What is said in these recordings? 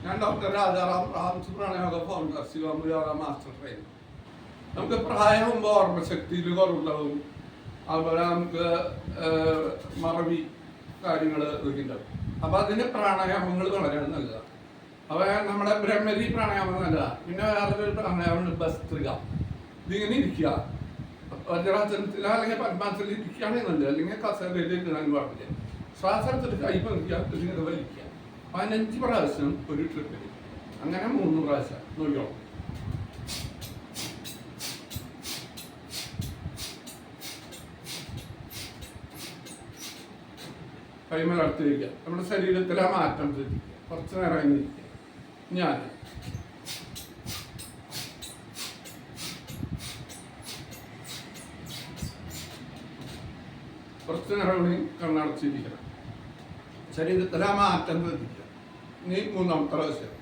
ഞാൻ doctor Rajaram rams പ്രാണയോഗ founder, ശിവം yoga master trainer. നമുക്ക് പ്രായമാകുമ്പോൾ ഓർമ്മശക്തിയിൽ കുറവുണ്ടാവും, അതുപോലെ നമുക്ക് മറവി കാര്യങ്ങൾ ഇതൊക്കെ ഉണ്ടാവും. അപ്പോൾ അതിന് പ്രാണായാമങ്ങൾ വളരെ നല്ലതാണ്. അപ്പോൾ നമ്മുടെ ബ്രഹ്മരി പ്രാണായാമം നല്ലതാണ്. പിന്നെ വേറൊരു പ്രാണായാമമുണ്ട് ഭസ്ത്രിക. ഇതിങ്ങനെ ഇരിക്കുക, വജ്രാസനത്തിൽ അല്ലെങ്കിൽ പദ്മാസനത്തിൽ ഇരിക്കുകയാണെങ്കിൽ നല്ലത്, അല്ലെങ്കിൽ കസേരയിൽ ഇടാൻ പാടില്ല. ശ്വാസത്തിൽ കൈ പതിക്കുക, ഇതിങ്ങനെ വലിക്കുക 15 പ്രാവശ്യം ഒരു ട്രിപ്പിൽ, അങ്ങനെ 3 പ്രാവശ്യം നോക്കിയോ. കൈമലർത്തി വയ്ക്കുക, നമ്മുടെ ശരീരത്തിലെ മാറ്റം ശ്രദ്ധിക്കുക, കുറച്ച് നേരം ഇരിക്കുക. ഞാൻ കുറച്ച് നേരം കൂടി കണ്ണടച്ചിരിക്കണം, ശരീരത്തിലെ മാറ്റം ശ്രദ്ധിക്കുക. ഇനി 3ാമത്തെ പ്രാവശ്യം.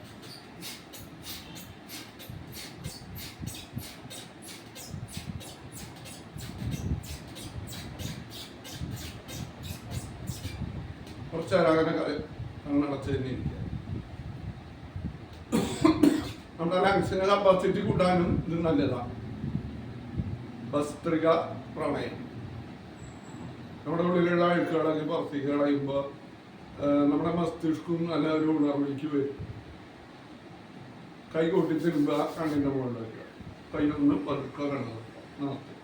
കുറച്ച് നേരം അങ്ങനെ കണ്ണടച്ച് തന്നെ ഇരിക്കുക. നമ്മുടെ ലങ്സിന്റെ കപ്പാസിറ്റി കൂട്ടാനും ഇത് നല്ലതാണ്. ഭസ്ത്രിക പ്രാണായാമം നമ്മുടെ ഉള്ളിലുള്ള അഴുക്കുകളൊക്കെ പുറത്തേക്ക് കളയുമ്പോൾ നമ്മുടെ മസ്തിഷ്കവും നല്ല ഒരു ഉണർവിലേക്ക് വരും. കൈ കൊട്ടി തിരുമ്പുക, കണ്ണിൻ്റെ മുകളിലേക്ക് കൈ ഒന്ന് പതുക്കെ കണ്ണു. നമസ്തേ.